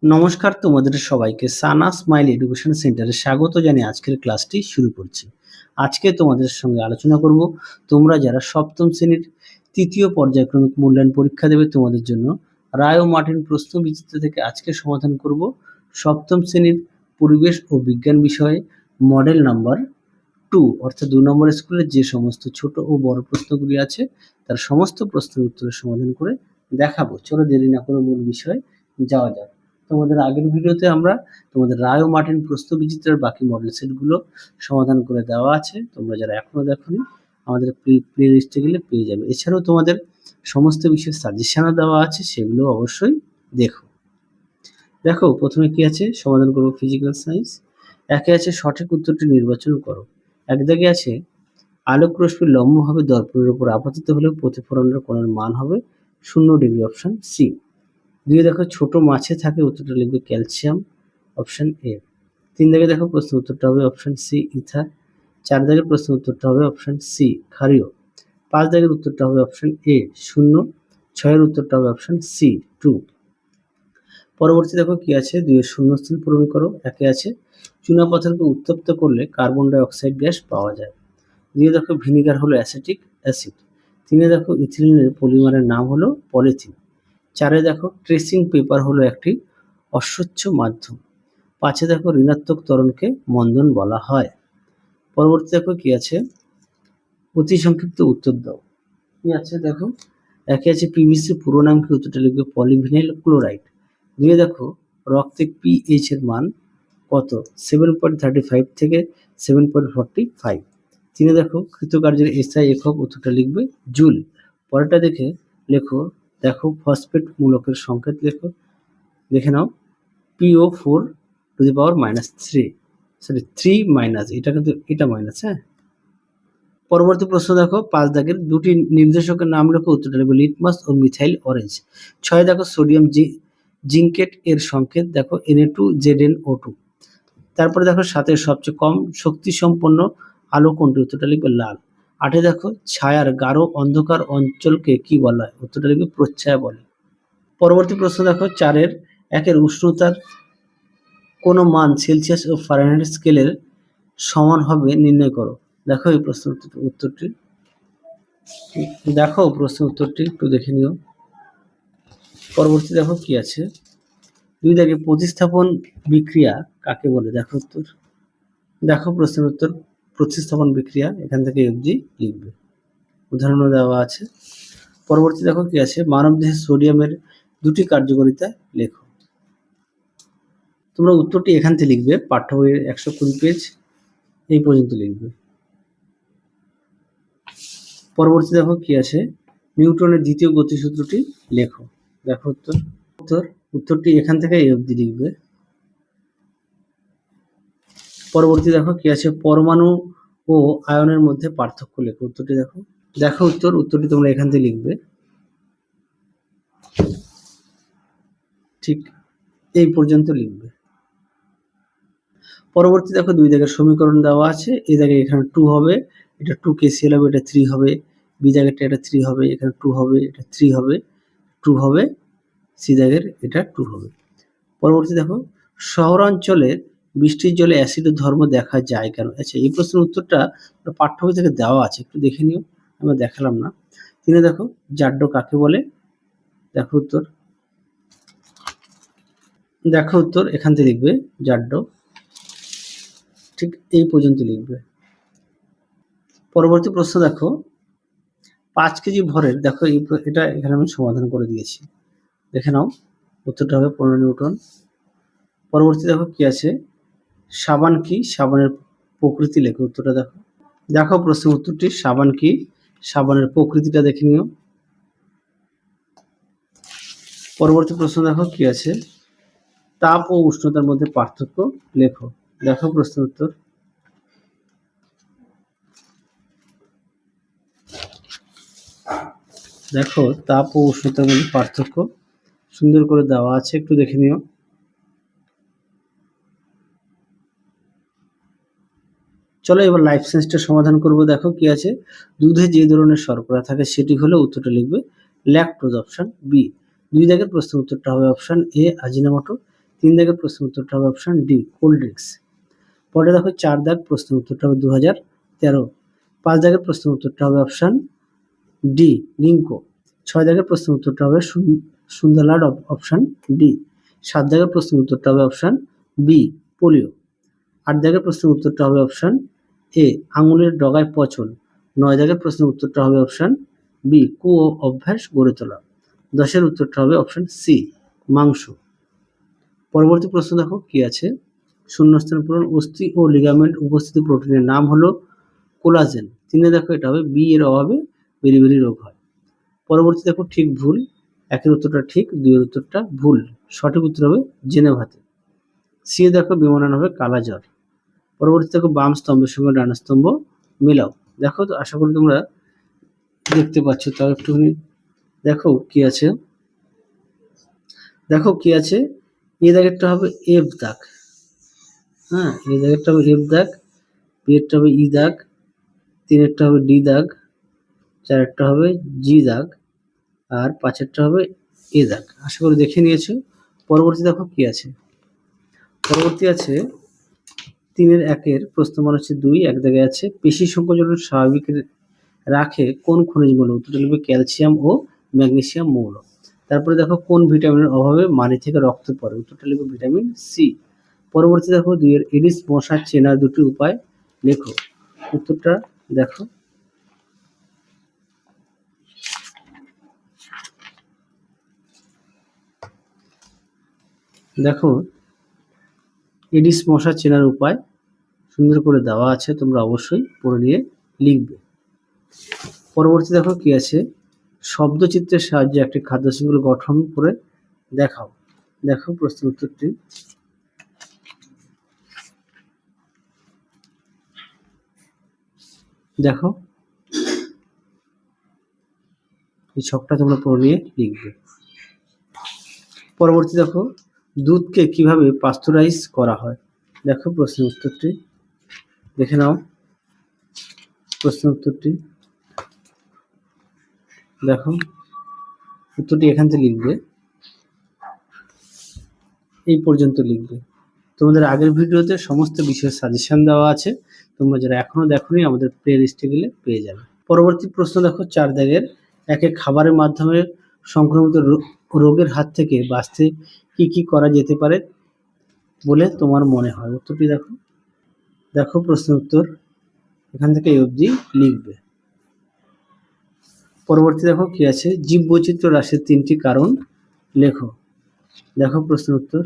নমস্কার তোমাদের সবাইকে সানা স্মাইল এডুকেশন সেন্টারে স্বাগত জানিয়ে আজকের ক্লাসটি শুরু করছি। আজকে তোমাদের সঙ্গে আলোচনা করব তোমরা যারা সপ্তম শ্রেণীর তৃতীয় পর্যায়ক্রমিক মূল্যায়ন পরীক্ষা দেবে তোমাদের জন্য রায় ও মার্টিন প্রশ্ন বিচিত্র থেকে আজকে সমাধান করব সপ্তম শ্রেণীর পরিবেশ ও বিজ্ঞান বিষয়ে মডেল নাম্বার 2 অর্থাৎ 2 নম্বর স্কুলের যে সমস্ত ছোট ও বড় প্রশ্নগুলি আছে তার সমস্ত প্রশ্নের উত্তরের সমাধান করে দেখাবো। চলো দেরি না করে মূল বিষয়ে যাওয়া যাক। তোমাদের আগের ভিডিওতে আমরা তোমাদের রায় ও মার্টিন প্রশ্ন বিচিত্রের বাকি মডেল সেটগুলো সমাধান করে দেওয়া আছে। তোমরা যারা এখনো দেখোনি আমাদের প্লে লিস্টে গেলে পেয়ে যাবে। এছাড়াও তোমাদের সমস্ত বিষয়ের সাজেশনও দেওয়া আছে, সেগুলো অবশ্যই দেখো। দেখো প্রথমে কি আছে, সমাধান করবো ফিজিক্যাল সায়েন্স। একে আছে সঠিক উত্তরটি নির্বাচন করো। এক দাগে আছে আলোক রশ্মি লম্বভাবে দর্পণের উপর আপতিত হলে প্রতিফলনের কোণের মান হবে 0 ডিগ্রি, অপশন সি। দুই দেখো ছোট মাছে থাকে, উত্তরটা লিখবে ক্যালসিয়াম, অপশন এ। তিন দাগে দেখো প্রশ্ন উত্তরটা হবে অপশন সি ইথার। চার দাগের প্রশ্ন উত্তরটা হবে অপশন সি ক্ষারীয়। পাঁচ দাগের উত্তরটা হবে অপশন এ 0। ছয়ের উত্তরটা হবে অপশন সি 2। পরবর্তী দেখো কি আছে, দুইয়ের শূন্যস্থান পূরণ করো। একে আছে চুনাপাথরকে উত্তপ্ত করলে কার্বন ডাই অক্সাইড গ্যাস পাওয়া যায়। দুইয়ে দেখো ভিনিগার হলো অ্যাসিটিক অ্যাসিড। তিনে দেখো ইথিলিনের পলিমারের নাম হলো পলিথিন। চারে দেখো ট্রেসিং পেপার হলো একটি অস্বচ্ছ মাধ্যম। পাঁচে দেখো ঋণাত্মক ত্বরণকে মন্দন বলা হয়। পরবর্তী দেখো কি আছে, অতি সংক্ষিপ্ত উত্তর দাও। কি আছে দেখো, একে আছে পিভিসি পুরো নাম কি, উত্তরটা লিখবে পলিভিনাইল ক্লোরাইড। দুইয়ে দেখো রক্তে পিএইচ এর মান কত, 7.35 থেকে 7.45। তিনে দেখো কৃতকার্যের এসআই একক, উত্তরটা লিখবে জুল। পরেরটা দেখো ফসফেট মূলকের সংকেত দেখে নাও PO4⁻3, সরি 3 এটা কিন্তু এটা মাইনাস। হ্যাঁ, পরবর্তী প্রশ্ন দেখো 5 দাগের দুটি নির্দেশকের নাম লেখো, উত্তরটা লিখবে লিটমাস ও মিথাইল অরেঞ্জ। 6 দেখো সোডিয়াম জিঙ্কেট এর সংকেত দেখো Na2ZnO2। তারপরে দেখো 7 সবচেয়ে কম শক্তি সম্পন্ন আলো কোনটি, উত্তরটা লিখবে লাল। 8 দেখো ছায়ার গাঢ় অন্ধকার অঞ্চলকে কি বলা হয়, উত্তরটা লিখবে প্রচ্ছায়া বলে। পরবর্তী প্রশ্ন দেখো 4-এর উষ্ণতার কোন মান সেলসিয়াস ও ফারেনহাইট স্কেলের সমান হবে নির্ণয় করো। দেখো এই প্রশ্নের উত্তরটি একটু দেখে নিও। পরবর্তী দেখো কি আছে, 2 দাগে প্রতিস্থাপন বিক্রিয়া কাকে বলে, দেখো প্রশ্নের উত্তর প্রতিস্থাপন বিক্রিয়া, এখান থেকে এফজি লিখবে, উদাহরণও দেওয়া আছে। পরবর্তী দেখো কি আছে, মানবদেহে সোডিয়ামের দুটি কার্যকারিতা লেখো। তোমরা উত্তরটি এখান থেকে লিখবে, পাঠ্য বইয়ের 120 পেজ এই পর্যন্ত লিখবে। পরবর্তী দেখো কি আছে, নিউটনের দ্বিতীয় গতিসূত্রটি লেখো। দেখো উত্তরটি এখান থেকে এই অবধি লিখবে। পরবর্তী দেখো কি আছে, পরমাণু ও আয়নের মধ্যে পার্থক্য লেখো। উত্তরটি দেখো উত্তরটি তোমরা এখান থেকে লিখবে, ঠিক এই পর্যন্ত লিখবে। পরবর্তী দেখো 2 দাগের সমীকরণ দেওয়া আছে। এই জায়গায় এখানে 2 হবে, এটা 2 কেসিএল হবে, এটা 3 হবে। বি জায়গাটা এটা 3 হবে, এখানে 2 হবে, এটা 3 হবে, 2 হবে। সি জায়গার এটা 2 হবে। পরবর্তী দেখো শহরাঞ্চলে বৃষ্টির জলে অ্যাসিডের ধর্ম দেখা যায় কেন। আচ্ছা, এই প্রশ্নের উত্তরটা পাঠ্য বই থেকে দেওয়া আছে, একটু দেখে নিও, আমরা দেখালাম না। তিনে দেখো জাড্য কাকে বলে। দেখো উত্তর এখান থেকে লিখবে জাড্য, ঠিক এই পর্যন্ত লিখবে। পরবর্তী প্রশ্ন দেখো 5 কেজি ভরের, দেখো এটা এখানে আমি সমাধান করে দিয়েছি, দেখে নাও। উত্তরটা হবে 15 নিউটন। পরবর্তী দেখো কি আছে, সাবান কি, সাবানের প্রকৃতি লেখো। উত্তরটা দেখো প্রশ্নের উত্তরটি সাবান কি, সাবানের প্রকৃতিটা দেখে নিও। পরবর্তী প্রশ্ন দেখো কি আছে, তাপ ও উষ্ণতার মধ্যে পার্থক্য লেখো। দেখো প্রশ্নের উত্তর, দেখো তাপ ও উষ্ণতার মধ্যে পার্থক্য সুন্দর করে দেওয়া আছে, একটু দেখে নিও। চলো এবার লাইফ সায়েন্সটা সমাধান করব। দেখো কি আছে, দুধে যে ধরনের শর্করা থাকে সেটি হলো, উত্তরটা লিখবে ল্যাকটোজ, অপশন বি। 2 দাগের প্রশ্ন উত্তরটা হবে অপশন এ আজিনামোটো। 3 দাগের প্রশ্নের উত্তরটা হবে অপশন ডি কোল্ড ড্রিঙ্কস। পরে দেখো 4 দাগ প্রশ্নের উত্তরটা হবে 2013। 5 দাগের প্রশ্নের উত্তরটা হবে অপশন ডি লিঙ্কো। 6 দাগের প্রশ্নের উত্তরটা হবে সুন্দরলাড অপশন ডি। 7 দাগের প্রশ্নের উত্তরটা হবে অপশন বি পোলিও। 8 দাগের প্রশ্নের উত্তরটা হবে অপশন এ আঙুলের ডগায় পচন। 9 দাগের প্রশ্নের উত্তরটা হবে অপশন বি কু অভ্যাস গড়ে তোলা। 10-এর উত্তরটা হবে অপশন সি মাংস। পরবর্তী প্রশ্ন দেখো কি আছে, শূন্যস্থান পূরণ। অস্থি ও লিগামেন্ট উপস্থিত প্রোটিনের নাম হলো কোলাজেন। 3 দেখো এটা হবে বি এর অভাবে বেরি রোগ হয়। পরবর্তী দেখো ঠিক ভুল। 1-এর উত্তরটা ঠিক, 2-এর উত্তরটা ভুল। সঠিক উত্তর হবে জেনেভাতে। সি দেখো বিমানন হবে কালাজ্বর। পরবর্তী দেখো বাম স্তম্ভের সঙ্গে ডান স্তম্ভ মেলাও। দেখো তো আশা করি তোমরা দেখতে পাচ্ছ, তাও একটুখানি দেখো কি আছে। দেখো কি আছে, এ দাগেরটা হবে এফ দাগ, হ্যাঁ এ দাগেরটা হবে এফ দাগ, বি এরটা হবে ই দাগ, 3-এরটা হবে ডি দাগ, 4-এরটা হবে জি দাগ, আর 5-এরটা হবে এ দাগ। আশা করি দেখে নিয়েছো। পরবর্তী দেখো কি আছে, পরবর্তী আছে 3-1 প্রশ্নমান হচ্ছে 2। 1 দাগে আছে পেশি সংকোচন স্বাভাবিক রাখে কোন খনিজ মৌল। উত্তরটা লিখবে ক্যালসিয়াম ও ম্যাগনেসিয়াম মৌল। তারপরে দেখো কোন ভিটামিনের অভাবে মাড়ি থেকে রক্ত পড়ে। উত্তরটা লিখবে ভিটামিন সি। পরবর্তী দেখো 2-এর এডিস মশা চেনার 2টি উপায় লেখো। উত্তরটা দেখো, দেখো এডিস মশা চেনার উপায় সুন্দর করে দেওয়া আছে, তোমরা অবশ্যই পড়ে নিয়ে লিখবে। পরবর্তী দেখো কি আছে, শব্দচিত্রের সাহায্যে একটি খাদ্য শৃঙ্খল গঠন করে দেখাও। দেখো প্রশ্নের উত্তরটি, দেখো এই ছকটা তোমরা পড়ে নিয়ে লিখবে। পরবর্তী দেখো দুধকে কিভাবে পাস্তুরাইজ করা হয়। দেখো প্রশ্নের উত্তরটি দেখে নাও। প্রশ্নের উত্তরটি দেখো, উত্তরটি এখান থেকে লিখবে, এই পর্যন্ত লিখবে। তোমাদের আগের ভিডিওতে সমস্ত বিষয়ের সাজেশন দেওয়া আছে, তোমরা যারা এখনো দেখোনি আমাদের প্লে লিস্টে গেলে পেয়ে যাবে। পরবর্তী প্রশ্ন দেখো 4 দাগের 1 খাবারের মাধ্যমে সংক্রমিত রোগের হাত থেকে বাঁচতে কি কি করা যেতে পারে বলে তোমার মনে হয়। উত্তরটি দেখো, দেখো প্রশ্নের উত্তর এখান থেকে এই অবধি লিখবে। পরবর্তী দেখো কি আছে, জীববৈচিত্র্য হ্রাসের 3টি কারণ লেখো। দেখো প্রশ্নের উত্তর,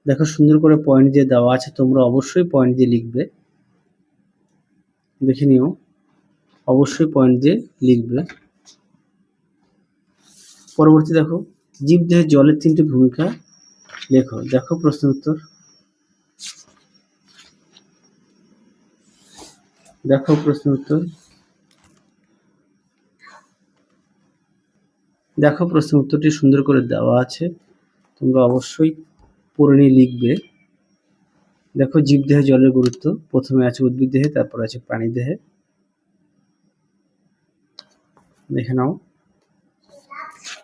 দেখো সুন্দর করে পয়েন্ট দিয়ে দেওয়া আছে, তোমরা অবশ্যই পয়েন্ট দিয়ে লিখবে, দেখে নিও, অবশ্যই পয়েন্ট দিয়ে লিখবে। পরবর্তী দেখো জীবদেহে জলের 3টি ভূমিকা লেখো। দেখো প্রশ্নের উত্তর, দেখো প্রশ্নের উত্তর, দেখো প্রশ্নের উত্তরটি সুন্দর করে দেওয়া আছে, তোমরা অবশ্যই পড়ে নিয়ে লিখবে। দেখো জীবদেহে জলের গুরুত্ব, প্রথমে আছে উদ্ভিদ দেহে, তারপর আছে প্রাণী দেহে, দেখে নাও।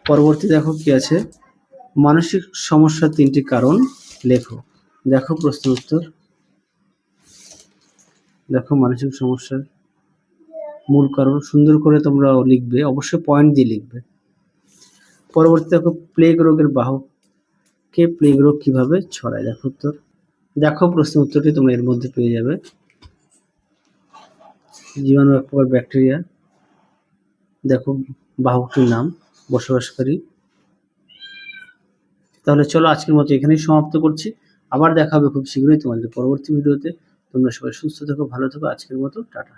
পরবর্তী দেখো কি আছে, মানসিক সমস্যার 3টি কারণ লেখো। দেখো প্রশ্নের উত্তর, দেখো মানসিক সমস্যার মূল কারণ সুন্দর করে তোমরা লিখবে, অবশ্যই পয়েন্ট দিয়ে লিখবে। পরবর্তী দেখো প্লেগ রোগের বাহক কে, প্লেগ রোগ কিভাবে ছড়ায়। দেখো উত্তর, দেখো প্রশ্নের উত্তরটি তোমরা এর মধ্যে পেয়ে যাবে। জীবাণু এক প্রকার ব্যাকটেরিয়া, দেখো বাহকটির নাম বসবাসকারী। তাহলে চলো আজকের মতো এখানেই সমাপ্ত করছি, আবার দেখা হবে খুব শীঘ্রই তোমাদের পরবর্তী ভিডিওতে। তোমরা সবাই সুস্থ থেকো, ভালো থেকো, আজকের মতো টাটা।